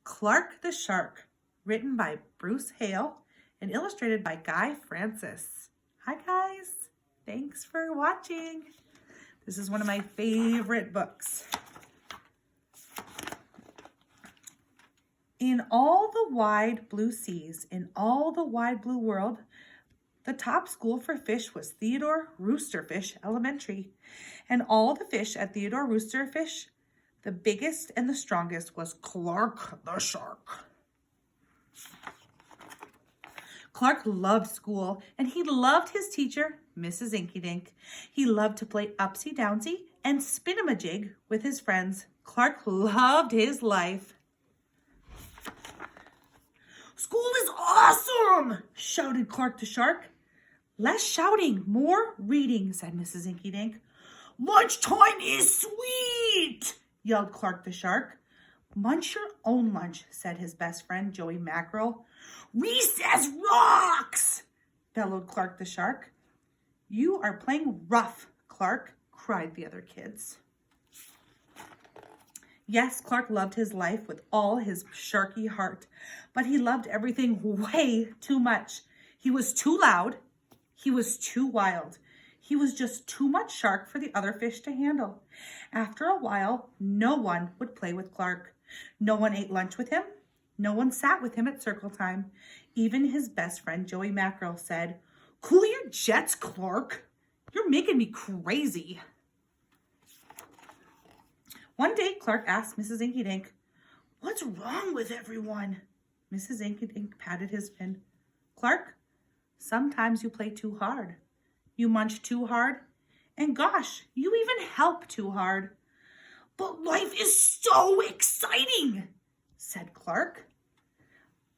Clark the Shark, written by Bruce Hale and illustrated by Guy Francis. Hi guys, thanks for watching. This is one of my favorite books. In all the wide blue seas, in all the wide blue world, the top school for fish was Theodore Roosterfish Elementary. And all the fish at Theodore Roosterfish, the biggest and the strongest was Clark the Shark. Clark loved school, and he loved his teacher, Mrs. Inkydink. He loved to play upsy-downsy and spin-a-majig with his friends. Clark loved his life. "School is awesome!" shouted Clark the Shark. "Less shouting, more reading," said Mrs. Inkydink. "Lunchtime is sweet!" yelled Clark the Shark. "Munch your own lunch," said his best friend, Joey Mackerel. "Recess rocks!" bellowed Clark the Shark. "You are playing rough, Clark," cried the other kids. Yes, Clark loved his life with all his sharky heart, but he loved everything way too much. He was too loud. He was too wild. He was just too much shark for the other fish to handle. After a while, no one would play with Clark. No one ate lunch with him. No one sat with him at circle time. Even his best friend, Joey Mackerel, said, "Cool your jets, Clark. You're making me crazy." One day, Clark asked Mrs. Inkydink, "What's wrong with everyone?" Mrs. Inkydink patted his fin. "Clark, sometimes you play too hard. You munch too hard. And gosh, you even help too hard." "But life is so exciting," said Clark.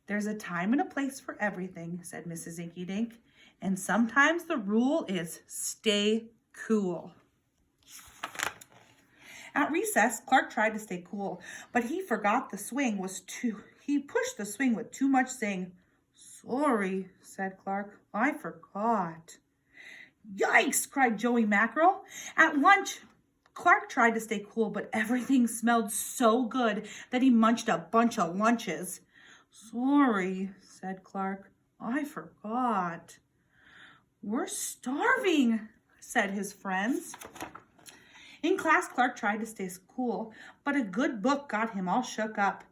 "There's a time and a place for everything," said Mrs. Inkydink. "And sometimes the rule is stay cool." At recess, Clark tried to stay cool, but he forgot the swing was he pushed the swing with too much zing. "Sorry," said Clark, "I forgot." "Yikes!" cried Joey Mackerel. At lunch, Clark tried to stay cool, but everything smelled so good that he munched a bunch of lunches. "Sorry," said Clark, "I forgot." "We're starving," said his friends. In class, Clark tried to stay cool, but a good book got him all shook up.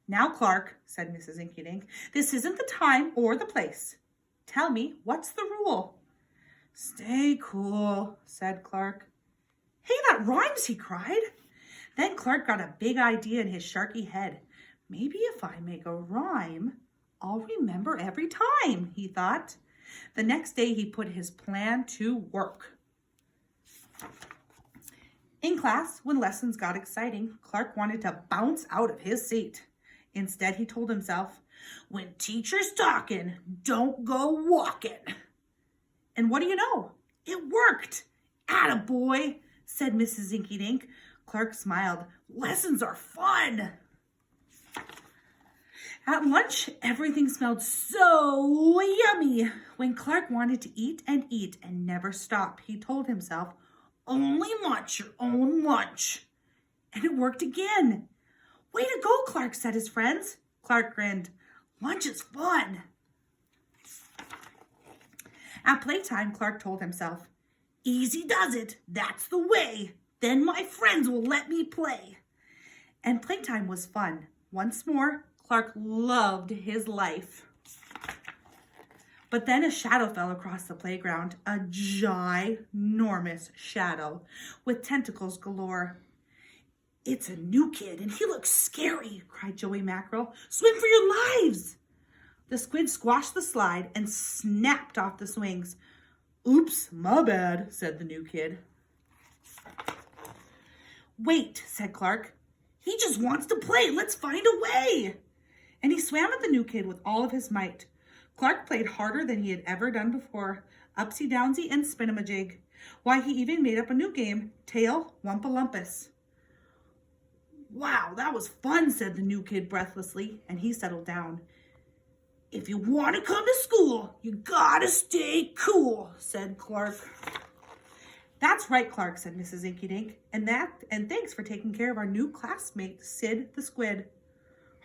"Now, Clark," said Mrs. Inkydink, "this isn't the time or the place. Tell me, what's the rule?" "Stay cool," said Clark. "Hey, that rhymes," he cried. Then Clark got a big idea in his sharky head. "Maybe if I make a rhyme, I'll remember every time," he thought. The next day, he put his plan to work. In class, when lessons got exciting, Clark wanted to bounce out of his seat. Instead, he told himself, "When teacher's talking, don't go walking." And what do you know? It worked. "Attaboy," said Mrs. Inkydink. Clark smiled. "Lessons are fun." At lunch, everything smelled so yummy. When Clark wanted to eat and never stop, he told himself, "Only munch your own lunch." And it worked again. "Way to go, Clark," said his friends. Clark grinned. "Lunch is fun." At playtime, Clark told himself, "Easy does it, that's the way. Then my friends will let me play." And playtime was fun. Once more, Clark loved his life. But then a shadow fell across the playground, a ginormous shadow with tentacles galore. "It's a new kid and he looks scary," cried Joey Mackerel. "Swim for your lives!" The squid squashed the slide and snapped off the swings. "Oops, my bad," said the new kid. "Wait," said Clark. "He just wants to play. Let's find a way." And he swam at the new kid with all of his might. Clark played harder than he had ever done before, upsy-downsy and spin-a-majig. Why, he even made up a new game, Tail Wumpa-Lumpus. "Wow, that was fun," said the new kid breathlessly, and he settled down. "If you want to come to school, you gotta stay cool," said Clark. "That's right, Clark," said Mrs. Inkydink, and thanks for taking care of our new classmate, Sid the Squid."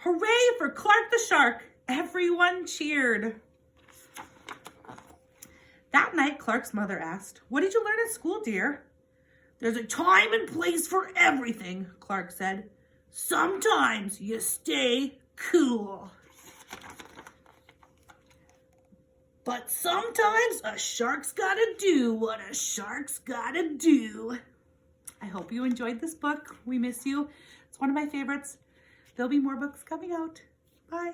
Hooray for Clark the Shark! Everyone cheered. That night, Clark's mother asked, "What did you learn at school, dear?" "There's a time and place for everything," Clark said. "Sometimes you stay cool. But sometimes a shark's gotta do what a shark's gotta do." I hope you enjoyed this book. We miss you. It's one of my favorites. There'll be more books coming out. Bye.